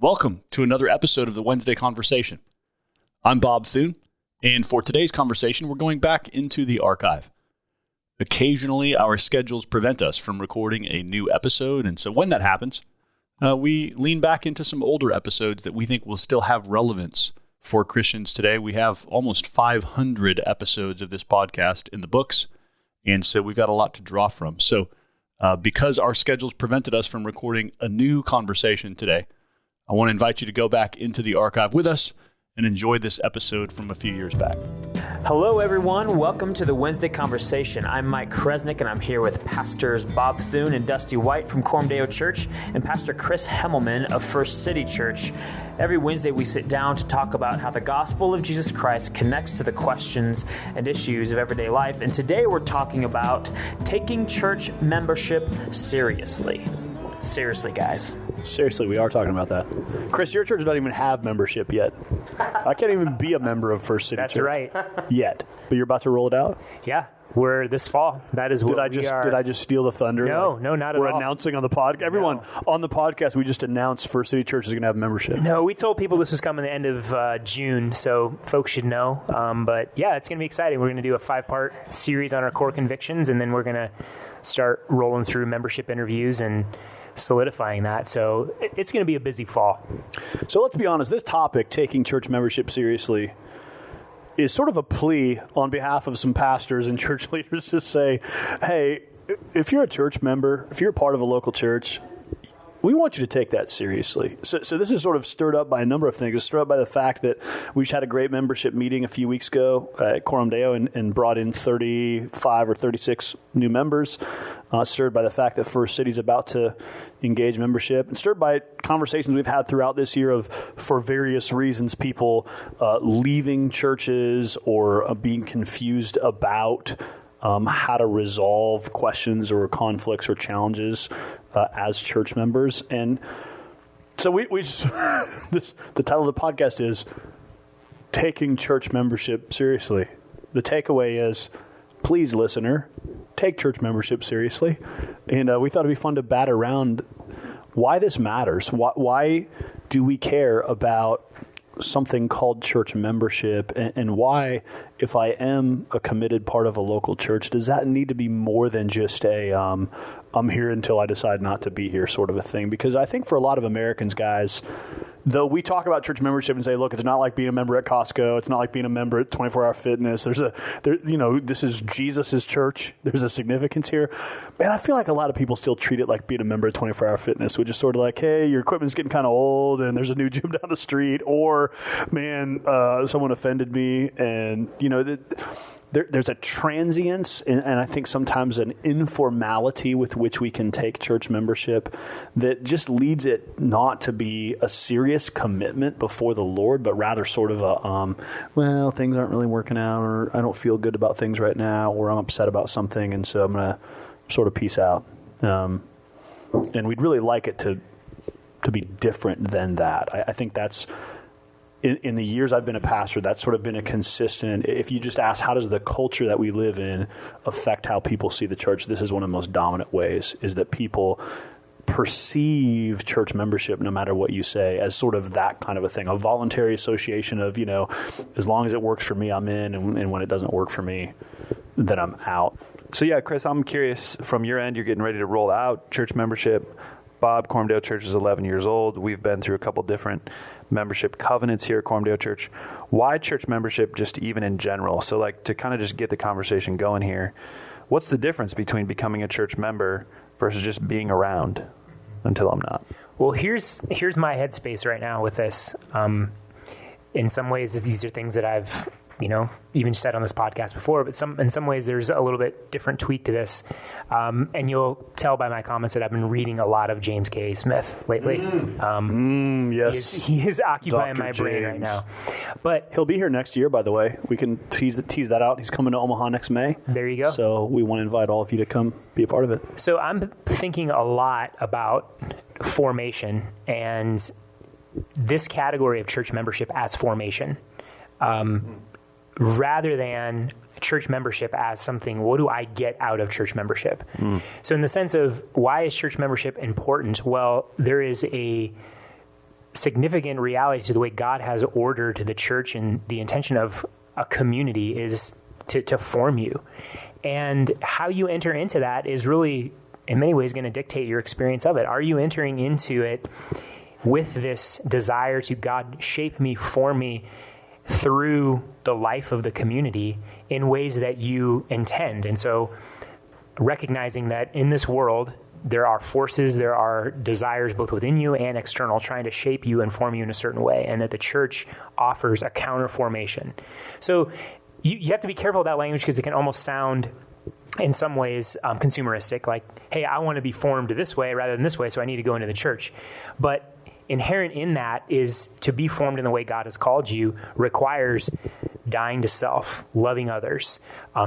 Welcome to another episode of the Wednesday Conversation. I'm Bob Thune, and for today's conversation, we're going back into the archive. Occasionally, our schedules prevent us from recording a new episode, and so when that happens, we lean back into some older episodes that we think will still have relevance for Christians today. We have almost 500 episodes of this podcast in the books, and so we've got a lot to draw from. So because our schedules prevented us from recording a new conversation today, I want to invite you to go back into the archive with us and enjoy this episode from a few years back. Hello, everyone. Welcome to the Wednesday Conversation. I'm Mike Kresnick, and I'm here with Pastors Bob Thune and Dusty White from Coram Church and Pastor Chris Hemmelman of First City Church. Every Wednesday, we sit down to talk about how the gospel of Jesus Christ connects to the questions and issues of everyday life. And today, we're talking about taking church membership seriously. Seriously, guys. Seriously, we are talking about that. Chris, your church doesn't even have membership yet. I can't even be a member of First City Church. That's right. Yet. But you're about to roll it out? Yeah, we're this fall. That is what we are. Did I just steal the thunder? No, not at all. We're announcing on the podcast. Everyone, on the podcast, we just announced First City Church is going to have membership. No, we told people this was coming the end of June, so folks should know. But yeah, it's going to be exciting. We're going to do a 5-part series on our core convictions, and then we're going to start rolling through membership interviews and solidifying that. So it's going to be a busy fall. So let's be honest, this topic, taking church membership seriously, is sort of a plea on behalf of some pastors and church leaders to say, hey, if you're a church member, if you're a part of a local church, we want you to take that seriously. So this is sort of stirred up by a number of things. It's stirred up by the fact that we just had a great membership meeting a few weeks ago at Coram and brought in 35 or 36 new members. Stirred by the fact that First City's about to engage membership. And stirred by conversations we've had throughout this year of, for various reasons, people leaving churches or being confused about how to resolve questions or conflicts or challenges as church members. And so we just, the title of the podcast is Taking Church Membership Seriously. The takeaway is, please, listener, take church membership seriously. And we thought it'd be fun to bat around why this matters. Why do we care about something called church membership, and why, if I am a committed part of a local church, does that need to be more than just a I'm here until I decide not to be here sort of a thing? Because I think for a lot of Americans, guys, though we talk about church membership and say, look, it's not like being a member at Costco. It's not like being a member at 24 Hour Fitness. This is Jesus's church. There's a significance here. Man, I feel like a lot of people still treat it like being a member at 24 Hour Fitness, which is sort of like, hey, your equipment's getting kind of old and there's a new gym down the street, or, man, someone offended me. And, there's a transience and I think sometimes an informality with which we can take church membership that just leads it not to be a serious commitment before the Lord, but rather sort of a, things aren't really working out, or I don't feel good about things right now, or I'm upset about something, and so I'm going to sort of peace out. And we'd really like it to be different than that. I think that's, in the years I've been a pastor, that's sort of been a consistent. If you just ask, how does the culture that we live in affect how people see the church? This is one of the most dominant ways, is that people perceive church membership, no matter what you say, as sort of that kind of a thing, a voluntary association of, as long as it works for me, I'm in, and when it doesn't work for me, then I'm out. So yeah, Chris, I'm curious, from your end, you're getting ready to roll out church membership. Bob, Cormdale Church is 11 years old. We've been through a couple different membership covenants here at Cormdale Church. Why church membership, just even in general? So like, to kind of just get the conversation going here, what's the difference between becoming a church member versus just being around until I'm not? Well, here's my headspace right now with this. In some ways, these are things that I've even said on this podcast before, but in some ways there's a little bit different tweak to this. And you'll tell by my comments that I've been reading a lot of James K. Smith lately. Yes. He is occupying Dr. my brain James. right now. But He'll be here next year, by the way. We can tease that out. He's coming to Omaha next May. there you go. So we want to invite all of you to come be a part of it. So I'm thinking a lot about formation and this category of church membership as formation. Rather than church membership as something, what do I get out of church membership? So in the sense of why is church membership important? Well, there is a significant reality to the way God has ordered the church, and the intention of a community is to form you. And how you enter into that is really, in many ways, going to dictate your experience of it. Are you entering into it with this desire to, God, shape me, form me through the life of the community in ways that you intend? And so recognizing that in this world, there are forces, there are desires both within you and external trying to shape you and form you in a certain way, and that the church offers a counter formation. So you have to be careful with that language, because it can almost sound in some ways consumeristic, like, hey, I want to be formed this way rather than this way, so I need to go into the church. But inherent in that is to be formed in the way God has called you requires dying to self, loving others,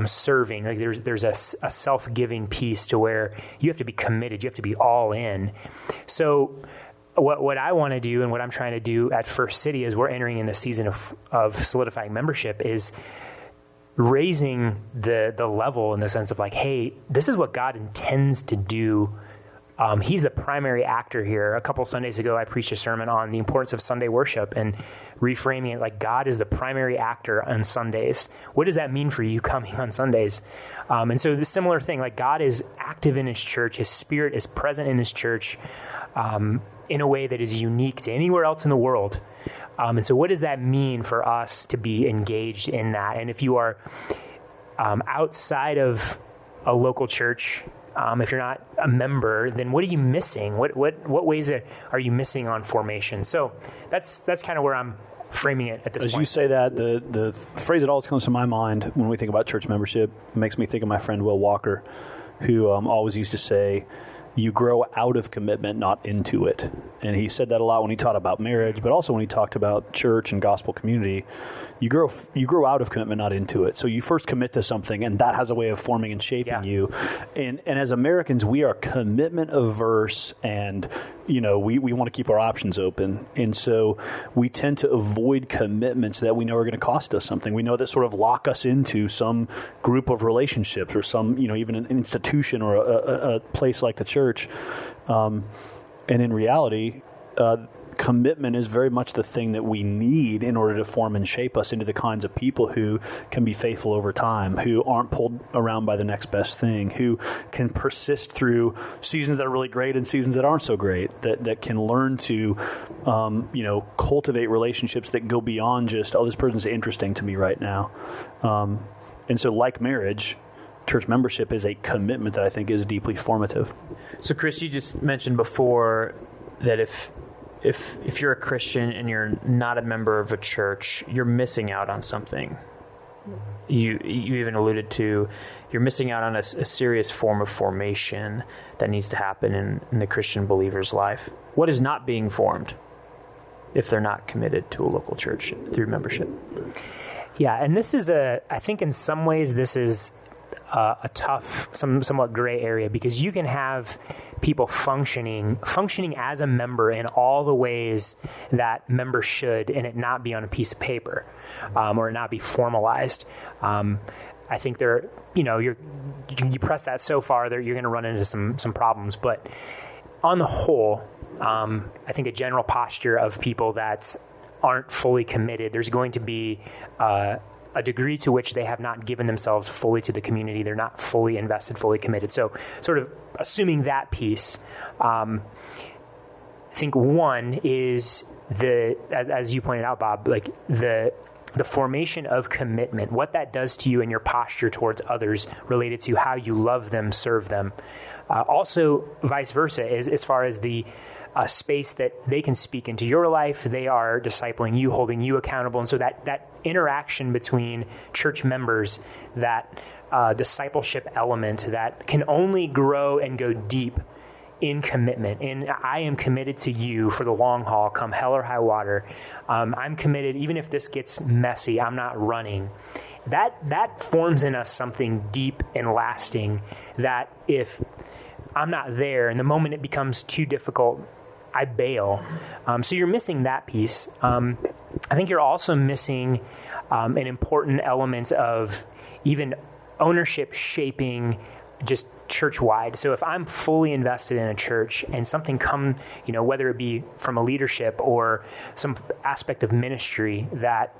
serving. Like there's a self-giving piece to where you have to be committed. You have to be all in. So what I want to do, and what I'm trying to do at First City, as we're entering in the season of solidifying membership, is raising the level in the sense of like, hey, this is what God intends to do. He's the primary actor here. A couple Sundays ago, I preached a sermon on the importance of Sunday worship and reframing it like God is the primary actor on Sundays. What does that mean for you coming on Sundays? And so the similar thing, like God is active in his church. His Spirit is present in his church in a way that is unique to anywhere else in the world. And so what does that mean for us to be engaged in that? And if you are outside of a local church, if you're not a member, then what are you missing? What ways are you missing on formation? So that's kind of where I'm framing it at this point. As you say that, the phrase that always comes to my mind when we think about church membership makes me think of my friend Will Walker, who always used to say, you grow out of commitment, not into it. And he said that a lot when he taught about marriage, but also when he talked about church and gospel community. You grow out of commitment, not into it. So you first commit to something, and that has a way of forming and shaping you. And as Americans, we are commitment averse, and we want to keep our options open. And so we tend to avoid commitments that we know are going to cost us something. We know that sort of lock us into some group of relationships, or some, even an institution, or a place like the church. And in reality, commitment is very much the thing that we need in order to form and shape us into the kinds of people who can be faithful over time, who aren't pulled around by the next best thing, who can persist through seasons that are really great and seasons that aren't so great, that can learn to, cultivate relationships that go beyond just, this person's interesting to me right now. And so like marriage, church membership is a commitment that I think is deeply formative. So, Chris, you just mentioned before that if you're a Christian and you're not a member of a church, you're missing out on something. You even alluded to you're missing out on a serious form of formation that needs to happen in the Christian believer's life. What is not being formed if they're not committed to a local church through membership? Yeah, and this is I think in some ways this is a tough, somewhat gray area, because you can have people functioning as a member in all the ways that members should, and it not be on a piece of paper, or it not be formalized. I think you press that so far that you're going to run into some problems. But on the whole, I think a general posture of people that aren't fully committed, there's going to be a degree to which they have not given themselves fully to the community. They're not fully invested, fully committed. So sort of assuming that piece, I think one is as you pointed out, Bob, like the formation of commitment, what that does to you and your posture towards others related to how you love them, serve them. Also, vice versa, as far as the space that they can speak into your life. They are discipling you, holding you accountable. And so that interaction between church members, that discipleship element that can only grow and go deep in commitment. And I am committed to you for the long haul, come hell or high water. I'm committed, even if this gets messy, I'm not running. That forms in us something deep and lasting that if I'm not there, and the moment it becomes too difficult, I bail. So you're missing that piece. I think you're also missing an important element of even ownership shaping just church-wide. So if I'm fully invested in a church and something whether it be from a leadership or some aspect of ministry that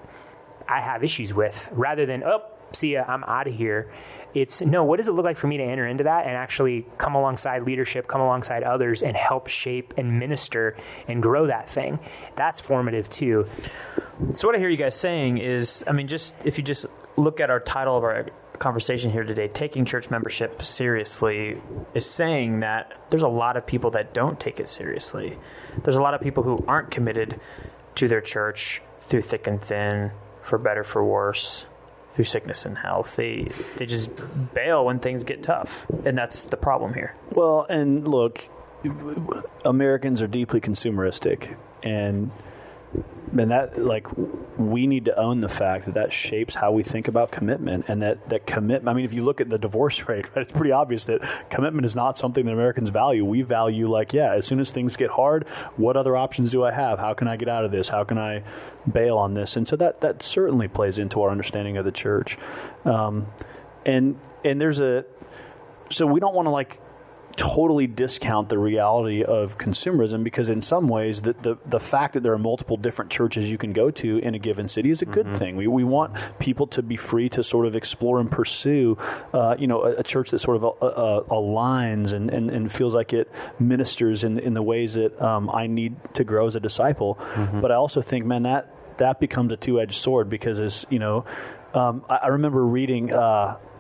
I have issues with, rather than, see ya, I'm out of here. It's, no, what does it look like for me to enter into that and actually come alongside leadership, come alongside others and help shape and minister and grow that thing? That's formative too. So what I hear you guys saying is, if you just look at our title of our conversation here today, taking church membership seriously is saying that there's a lot of people that don't take it seriously. There's a lot of people who aren't committed to their church through thick and thin, for better, for worse, through sickness and health. They just bail when things get tough, and that's the problem here. Well, and look, Americans are deeply consumeristic, and that, like, we need to own the fact that shapes how we think about commitment, and that commitment. If you look at the divorce rate, right, it's pretty obvious that commitment is not something that Americans value. We value, as soon as things get hard, what other options do I have? How can I get out of this? How can I bail on this? And so that certainly plays into our understanding of the church. And there's so we don't want to totally discount the reality of consumerism, because in some ways the fact that there are multiple different churches you can go to in a given city is a good thing. We want people to be free to sort of explore and pursue a church that sort of aligns and feels like it ministers in the ways that I need to grow as a disciple. But I also think, man, that becomes a two-edged sword, because I remember reading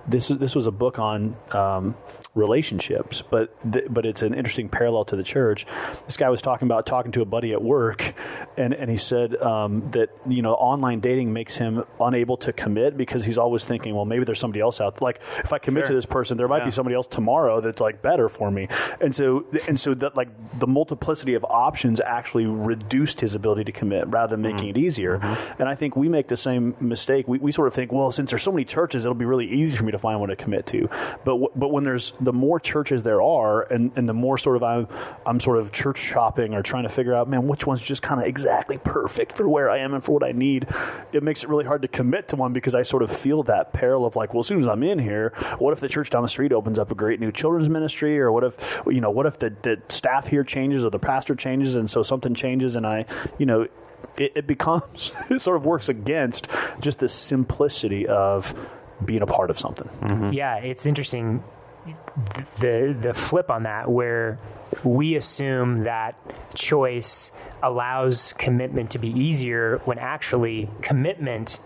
this was a book on relationships, but it's an interesting parallel to the church. This guy was talking to a buddy at work, and he said that online dating makes him unable to commit, because he's always thinking, well, maybe there's somebody else out. Like, if I commit to this person, there might be somebody else tomorrow that's better for me. And so that the multiplicity of options actually reduced his ability to commit rather than making it easier. And I think we make the same mistake. We sort of think, well, since there's so many churches, it'll be really easy for me to find one to commit to. But when there's the more churches there are, and the more sort of I'm sort of church shopping or trying to figure out, man, which one's just kind of exactly perfect for where I am and for what I need, it makes it really hard to commit to one, because I sort of feel that peril of well, as soon as I'm in here, what if the church down the street opens up a great new children's ministry, or what if the staff here changes, or the pastor changes, and so something changes, and it becomes, it sort of works against just the simplicity of being a part of something. Yeah, it's interesting. The flip on that, where we assume that choice allows commitment to be easier, when actually commitment,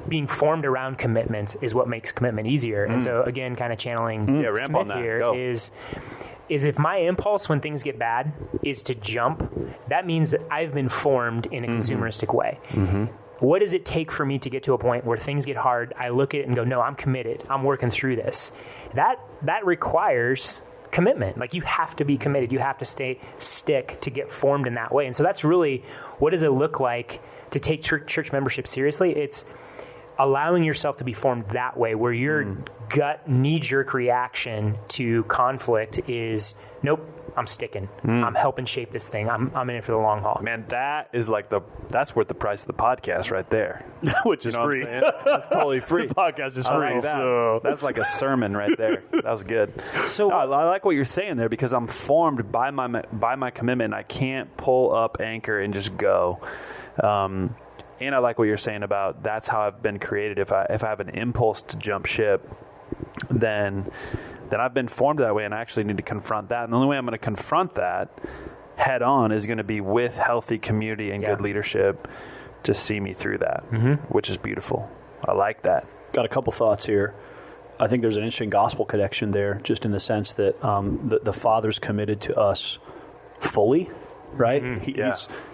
being formed around commitment, is what makes commitment easier. And so again, kind of channeling Smith here, is if my impulse when things get bad is to jump, that means that I've been formed in a consumeristic way. What does it take for me to get to a point where things get hard? I look at it and go, no, I'm committed. I'm working through this. That requires commitment. You have to be committed. You have to stick to get formed in that way. And so that's really, what does it look like to take church membership seriously? It's allowing yourself to be formed that way, where your gut knee-jerk reaction to conflict is, nope, I'm sticking. I'm helping shape this thing. I'm in it for the long haul. Man, that is that's worth the price of the podcast right there. Which is free. That's totally free. The podcast is free. Like that. That's like a sermon right there. That was good. So I like what you're saying there, because I'm formed by my commitment. I can't pull up anchor and just go. And I like what you're saying about that's how I've been created. If I have an impulse to jump ship, then I've been formed that way, and I actually need to confront that. And the only way I'm going to confront that head on is going to be with healthy community and good leadership to see me through that, which is beautiful. I like that. Got a couple thoughts here. I think there's an interesting gospel connection there, just in the sense that the Father's committed to us fully. Right?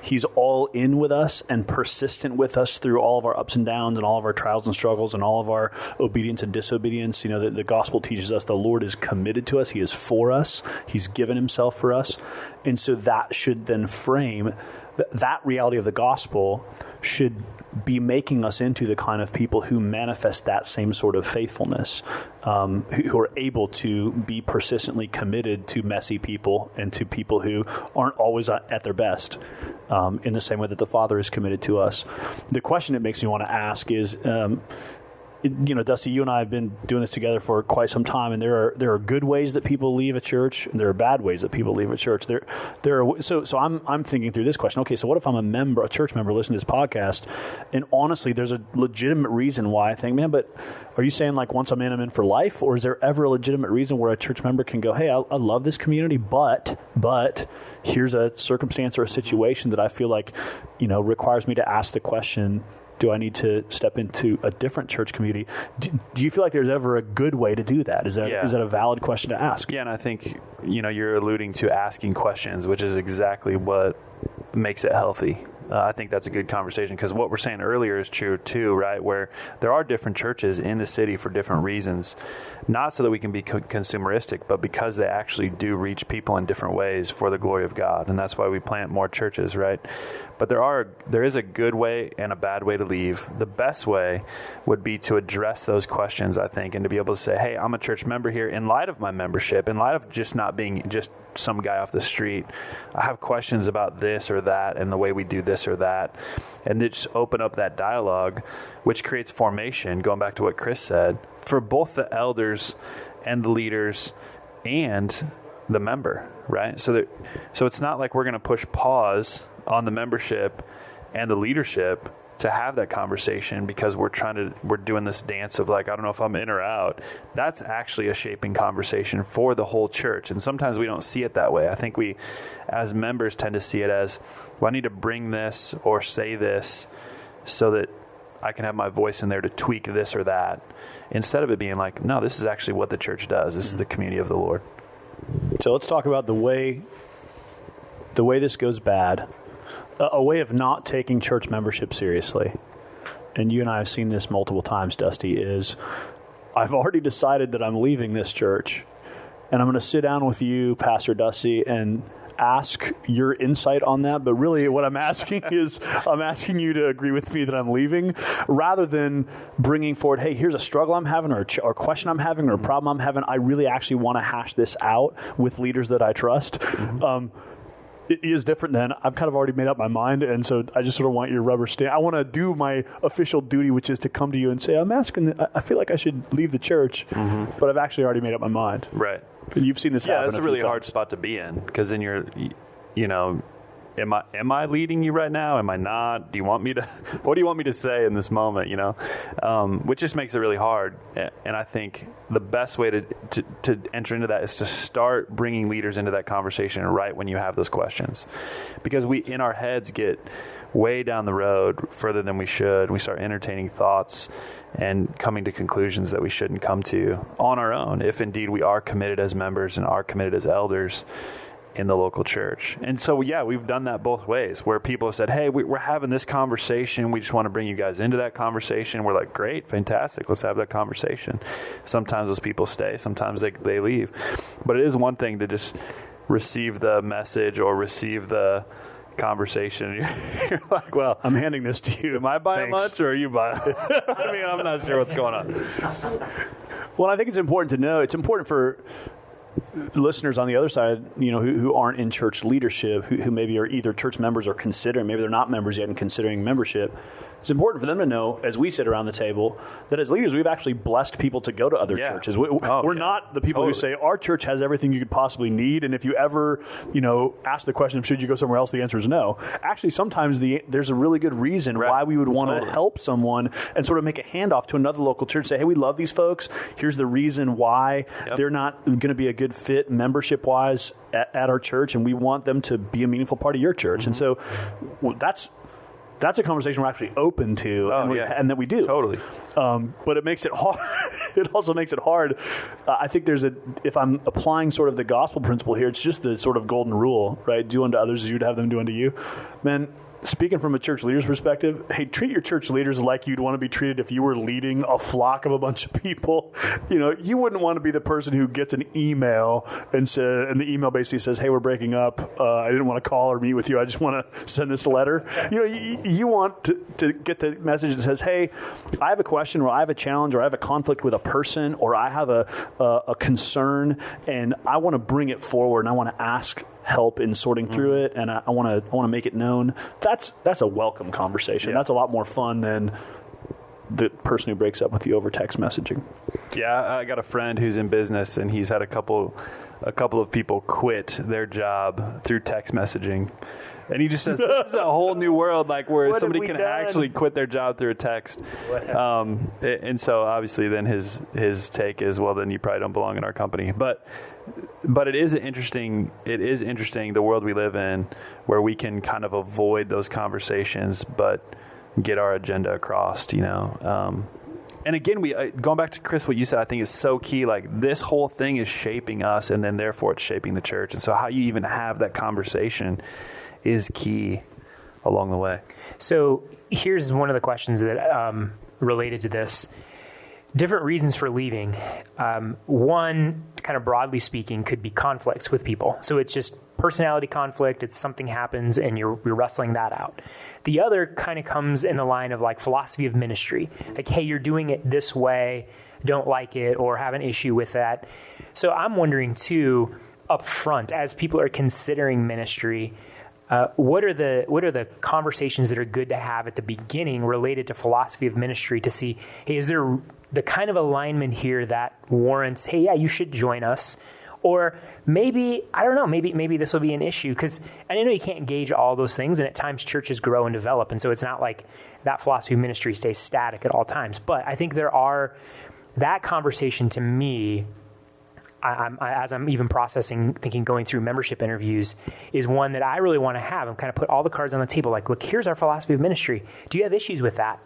He's all in with us and persistent with us through all of our ups and downs and all of our trials and struggles and all of our obedience and disobedience. The gospel teaches us the Lord is committed to us. He is for us. He's given himself for us. And so that should then frame that reality of the gospel should be making us into the kind of people who manifest that same sort of faithfulness, who are able to be persistently committed to messy people and to people who aren't always at their best, in the same way that the Father is committed to us. The question it makes me want to ask is, Dusty, you and I have been doing this together for quite some time, and there are good ways that people leave a church, and there are bad ways that people leave a church. So I'm thinking through this question. Okay, so what if I'm a church member, listening to this podcast, and honestly, there's a legitimate reason why I think, man, but are you saying like once I'm in for life, or is there ever a legitimate reason where a church member can go, hey, I love this community, but here's a circumstance or a situation that I feel like, requires me to ask the question, do I need to step into a different church community? Do you feel like there's ever a good way to do that? Is that a valid question to ask? Yeah, and I think, you're alluding to asking questions, which is exactly what makes it healthy. I think that's a good conversation, because what we're saying earlier is true too, right? Where there are different churches in the city for different reasons, not so that we can be consumeristic, but because they actually do reach people in different ways for the glory of God. And that's why we plant more churches, right? But there is a good way and a bad way to leave. The best way would be to address those questions, I think, and to be able to say, hey, I'm a church member here in light of my membership, in light of just not being just some guy off the street. I have questions about this or that and the way we do this or that. And then just open up that dialogue, which creates formation, going back to what Chris said, for both the elders and the leaders and the member, right? So it's not like we're going to push pause on the membership and the leadership to have that conversation because we're doing this dance of like, I don't know if I'm in or out. That's actually a shaping conversation for the whole church. And sometimes we don't see it that way. I think we, as members, tend to see it as, well, I need to bring this or say this so that I can have my voice in there to tweak this or that, instead of it being like, no, this is actually what the church does. This is the community of the Lord. So let's talk about the way this goes bad. A way of not taking church membership seriously, and you and I have seen this multiple times, Dusty, is I've already decided that I'm leaving this church, and I'm going to sit down with you, Pastor Dusty, and ask your insight on that. But really what I'm asking is I'm asking you to agree with me that I'm leaving, rather than bringing forward, hey, here's a struggle I'm having or a question I'm having or a problem I'm having. I really actually want to hash this out with leaders that I trust. It is different than I've kind of already made up my mind, and so I just sort of want your rubber stamp. I want to do my official duty, which is to come to you and say, I feel like I should leave the church, but I've actually already made up my mind. Right. And you've seen this happen. Yeah, that's a really hard spot to be in, because then you're, am I leading you right now? Am I not? Do you want me to? What do you want me to say in this moment? Which just makes it really hard. And I think the best way to enter into that is to start bringing leaders into that conversation right when you have those questions, because we in our heads get way down the road further than we should. We start entertaining thoughts and coming to conclusions that we shouldn't come to on our own, if indeed we are committed as members and are committed as elders in the local church. And so, yeah, we've done that both ways, where people have said, hey, we're having this conversation. We just want to bring you guys into that conversation. We're like, great, fantastic. Let's have that conversation. Sometimes those people stay. Sometimes they leave. But it is one thing to just receive the message or receive the conversation. You're like, well, I'm handing this to you. Am I buying much or are you buying? I mean, I'm not sure what's going on. Well, I think it's important to know. It's important for listeners on the other side, who aren't in church leadership, who maybe are either church members or considering, maybe they're not members yet and considering membership. It's important for them to know, as we sit around the table, that as leaders, we've actually blessed people to go to other churches. We're not the people who say, our church has everything you could possibly need, and if you ever, ask the question, should you go somewhere else, the answer is no. Actually, sometimes there's a really good reason why we would want to help someone and sort of make a handoff to another local church, say, hey, we love these folks. Here's the reason why they're not going to be a good fit membership-wise at our church, and we want them to be a meaningful part of your church. And so that's a conversation we're actually open to, and that we do. Totally. But it makes it hard. It also makes it hard. I think if I'm applying sort of the gospel principle here, it's just the sort of golden rule, right? Do unto others as you'd have them do unto you. Man, speaking from a church leader's perspective, hey, treat your church leaders like you'd want to be treated if you were leading a flock of a bunch of people. You wouldn't want to be the person who gets an email and the email basically says, hey, we're breaking up. I didn't want to call or meet with you. I just want to send this letter. You want to get the message that says, hey, I have a question, or I have a challenge, or I have a conflict with a person, or I have a concern, and I want to bring it forward, and I want to ask help in sorting through it, and I want to make it known. That's a welcome conversation. That's a lot more fun than the person who breaks up with you over text messaging. Yeah, I got a friend who's in business, and he's had a couple of people quit their job through text messaging. And he just says, this is a whole new world, like where somebody can actually quit their job through a text. And so obviously then his take is, well, then you probably don't belong in our company. But it is interesting the world we live in, where we can kind of avoid those conversations, but get our agenda across, And again, going back to Chris, what you said, I think is so key. Like, this whole thing is shaping us, and then therefore it's shaping the church. And so how you even have that conversation is key along the way. So here's one of the questions that related to this. Different reasons for leaving. One, kind of broadly speaking, could be conflicts with people. So it's just personality conflict. It's something happens and you're wrestling that out. The other kind of comes in the line of like philosophy of ministry. Like, hey, you're doing it this way, don't like it, or have an issue with that. So I'm wondering too, up front, as people are considering ministry, what are the conversations that are good to have at the beginning related to philosophy of ministry to see, hey, is there the kind of alignment here that warrants, hey, yeah, you should join us? Or maybe, I don't know, maybe this will be an issue, because I know you can't gauge all those things, and at times churches grow and develop, and so it's not like that philosophy of ministry stays static at all times. But I think that conversation to me, as I'm even going through membership interviews, is one that I really want to have and kind of put all the cards on the table. Like, look, here's our philosophy of ministry. Do you have issues with that?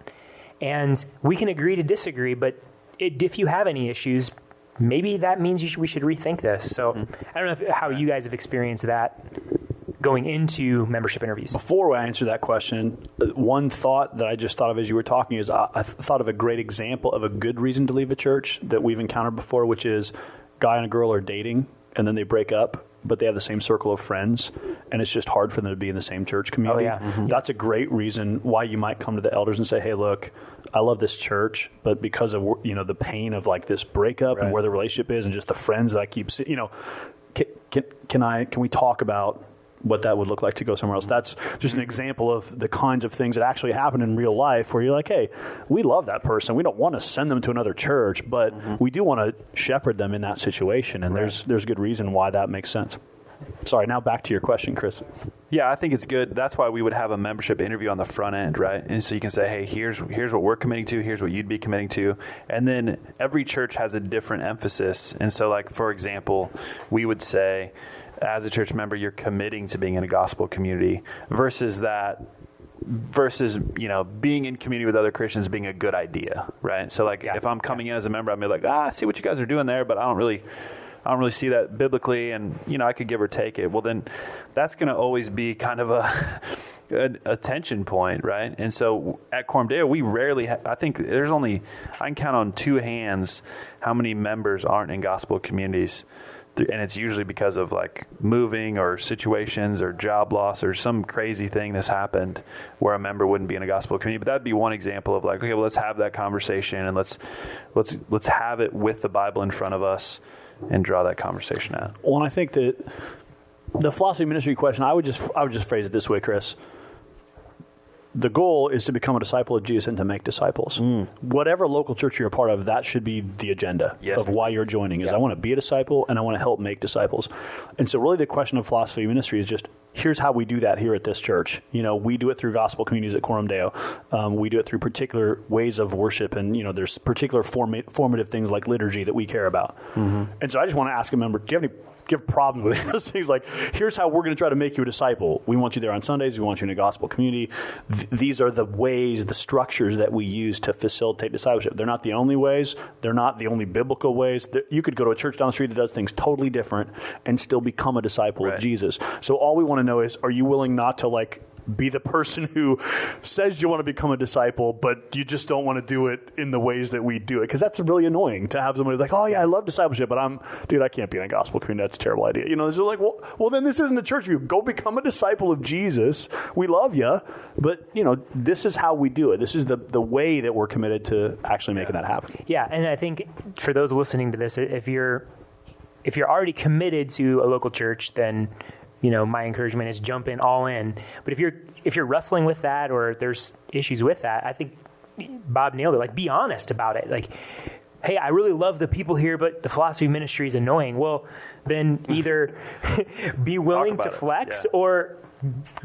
And we can agree to disagree, but if you have any issues, maybe that means we should rethink this. So I don't know how you guys have experienced that going into membership interviews. Before I answer that question, one thought that I just thought of as you were talking is I thought of a great example of a good reason to leave a church that we've encountered before, which is guy and a girl are dating and then they break up, but they have the same circle of friends, and it's just hard for them to be in the same church community. Oh, yeah. Mm-hmm. That's a great reason why you might come to the elders and say, hey, look, I love this church, but because of the pain of like this breakup and where the relationship is and just the friends that I keep seeing, can we talk about what that would look like to go somewhere else? That's just an example of the kinds of things that actually happen in real life where you're like, hey, we love that person. We don't want to send them to another church, but we do want to shepherd them in that situation. And there's good reason why that makes sense. Sorry, now back to your question, Chris. Yeah, I think it's good. That's why we would have a membership interview on the front end, right? And so you can say, hey, here's what we're committing to, here's what you'd be committing to. And then every church has a different emphasis. And so, like, for example, we would say, as a church member, you're committing to being in a gospel community versus being in community with other Christians being a good idea, right? So like if I'm coming in as a member, I'm like, I see what you guys are doing there, but I don't really see that biblically, and I could give or take it. Well, then that's going to always be kind of a tension point, right? And so at Coram Deo, we rarely I think I can count on two hands how many members aren't in gospel communities. And it's usually because of like moving or situations or job loss or some crazy thing that's happened where a member wouldn't be in a gospel community. But that'd be one example of like, okay, well, let's have that conversation and let's have it with the Bible in front of us and draw that conversation out. Well, and I think that the philosophy of ministry question, I would just phrase it this way, Chris. The goal is to become a disciple of Jesus and to make disciples. Whatever local church you're a part of, that should be the agenda of why you're joining. Is I want to be a disciple and I want to help make disciples. And so really the question of philosophy of ministry is just, here's how we do that here at this church. We do it through gospel communities at Coram Deo. We do it through particular ways of worship, and there's particular formative things like liturgy that we care about. And so I just want to ask a member, do you have problems with those things? Like, here's how we're going to try to make you a disciple. We want you there on Sundays. We want you in a gospel community. These are the ways, the structures that we use to facilitate discipleship. They're not the only ways. They're not the only biblical ways. You could go to a church down the street that does things totally different and still become a disciple of Jesus. So all we want to know is, are you willing not to be the person who says you want to become a disciple, but you just don't want to do it in the ways that we do it? Because that's really annoying to have somebody like, oh yeah, I love discipleship, but I can't be in a gospel community. That's a terrible idea. They're like, well, then this isn't a church for you. Go become a disciple of Jesus. We love you, but this is how we do it. This is the way that we're committed to actually making that happen. Yeah, and I think for those listening to this, if you're already committed to a local church, then my encouragement is jump in all in. But if you're wrestling with that or there's issues with that, I think Bob nailed it. Like, be honest about it. Like, hey, I really love the people here, but the philosophy ministry is annoying. Well, then either be willing to flex or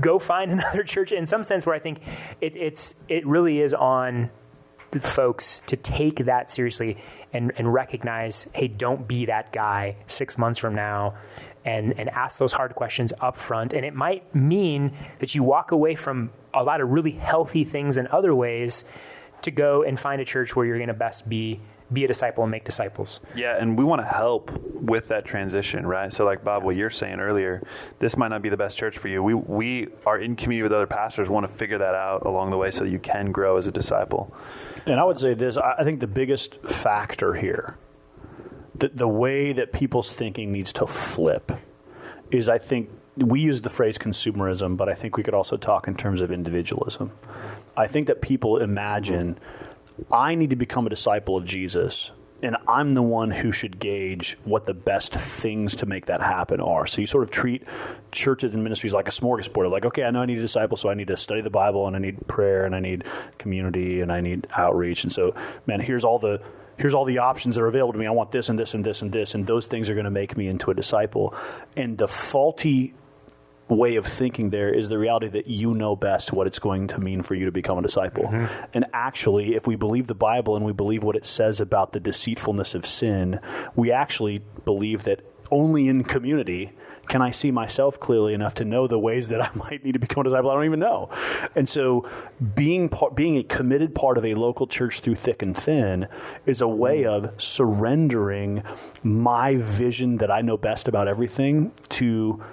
go find another church. In some sense, where I think it really is on folks to take that seriously and recognize, hey, don't be that guy 6 months from now, and ask those hard questions up front. And it might mean that you walk away from a lot of really healthy things in other ways to go and find a church where you're going to best be a disciple and make disciples. Yeah, and we want to help with that transition, right? So like, Bob, what you're saying earlier, this might not be the best church for you. We are in community with other pastors, want to figure that out along the way so you can grow as a disciple. And I would say this, I think the biggest factor here, the way that people's thinking needs to flip is, I think, we use the phrase consumerism, but I think we could also talk in terms of individualism. I think that people imagine, I need to become a disciple of Jesus, and I'm the one who should gauge what the best things to make that happen are. So you sort of treat churches and ministries like a smorgasbord. Like, okay, I know I need a disciple, so I need to study the Bible, and I need prayer, and I need community, and I need outreach. And so, man, here's all the options that are available to me. I want this and this and this and this, and those things are going to make me into a disciple. And the faulty way of thinking there is the reality that you know best what it's going to mean for you to become a disciple. Mm-hmm. And actually, if we believe the Bible and we believe what it says about the deceitfulness of sin, we actually believe that only in community can I see myself clearly enough to know the ways that I might need to become a disciple I don't even know. And so being a committed part of a local church through thick and thin is a way of surrendering my vision that I know best about everything to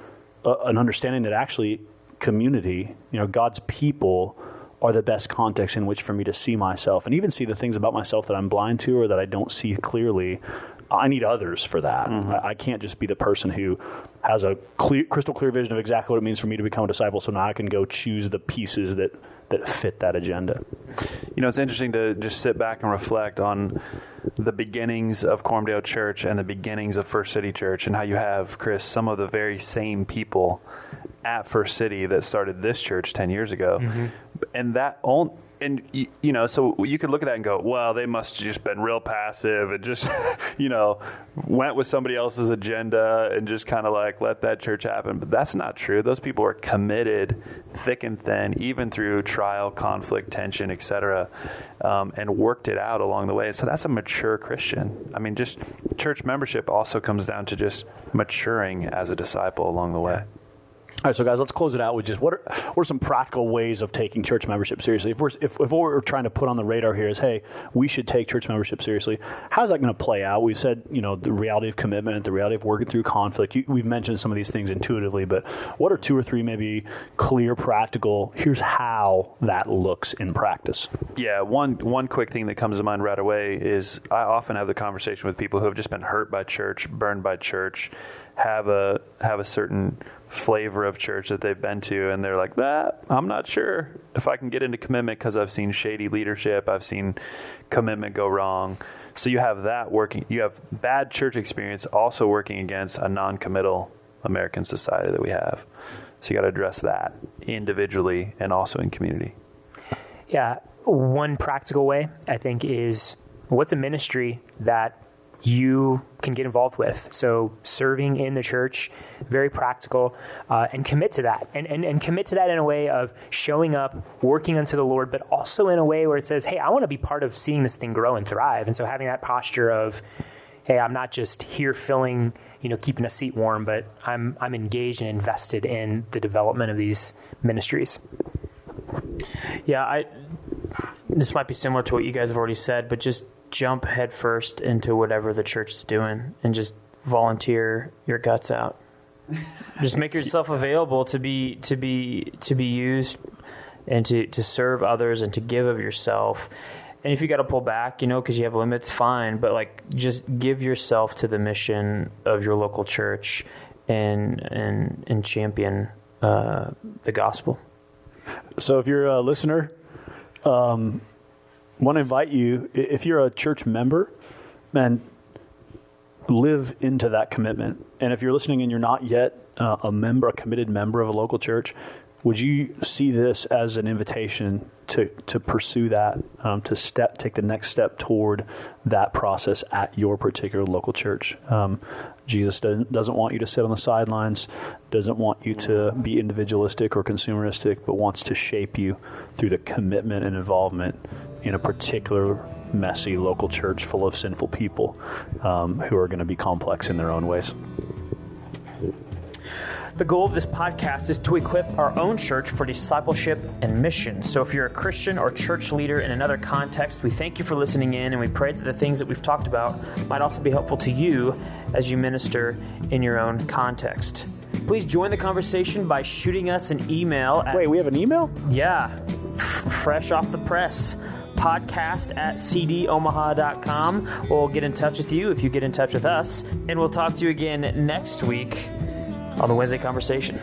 an understanding that actually community, God's people are the best context in which for me to see myself and even see the things about myself that I'm blind to or that I don't see clearly. I need others for that. Mm-hmm. I can't just be the person who has a crystal clear vision of exactly what it means for me to become a disciple, so now I can go choose the pieces that fit that agenda. It's interesting to just sit back and reflect on the beginnings of Cormdale Church and the beginnings of First City Church, and how you have, Chris, some of the very same people at First City that started this church 10 years ago. Mm-hmm. And that so you could look at that and go, well, they must have just been real passive and just, went with somebody else's agenda and just kind of like let that church happen. But that's not true. Those people are committed thick and thin, even through trial, conflict, tension, etc., and worked it out along the way. So that's a mature Christian. I mean, just church membership also comes down to just maturing as a disciple along the way. All right, so guys, let's close it out with just what are some practical ways of taking church membership seriously? If what we're trying to put on the radar here is, hey, we should take church membership seriously, how's that going to play out? We've said, the reality of commitment, the reality of working through conflict. We've mentioned some of these things intuitively, but what are 2 or 3 maybe clear, practical, here's how that looks in practice? Yeah, one quick thing that comes to mind right away is I often have the conversation with people who have just been hurt by church, burned by church, have a certain flavor of church that they've been to, and they're like, I'm not sure if I can get into commitment because I've seen shady leadership, I've seen commitment go wrong. So you have that working. You have bad church experience also working against a non-committal American society that we have. So you got to address that individually and also in community. Yeah, one practical way, I think, is what's a ministry that you can get involved with. So serving in the church, very practical, and commit to that. And commit to that in a way of showing up, working unto the Lord, but also in a way where it says, hey, I want to be part of seeing this thing grow and thrive. And so having that posture of, hey, I'm not just here filling, keeping a seat warm, but I'm engaged and invested in the development of these ministries. Yeah, this might be similar to what you guys have already said, but just jump headfirst into whatever the church is doing and just volunteer your guts out. Just make yourself available to be used and to serve others and to give of yourself. And if you got to pull back, because you have limits, fine. But just give yourself to the mission of your local church and champion the gospel. So if you're a listener, want to invite you, if you're a church member, man, live into that commitment. And if you're listening and you're not yet a committed member of a local church, Would you see this as an invitation to pursue that, to take the next step toward that process at your particular local church? Jesus doesn't want you to sit on the sidelines, doesn't want you to be individualistic or consumeristic, but wants to shape you through the commitment and involvement in a particular messy local church full of sinful people who are going to be complex in their own ways. The goal of this podcast is to equip our own church for discipleship and mission. So if you're a Christian or church leader in another context, we thank you for listening in, and we pray that the things that we've talked about might also be helpful to you as you minister in your own context. Please join the conversation by shooting us an email. Wait, we have an email? Yeah, fresh off the press. podcast@cdomaha.com. We'll get in touch with you if you get in touch with us, and we'll talk to you again next week on the Wednesday Conversation.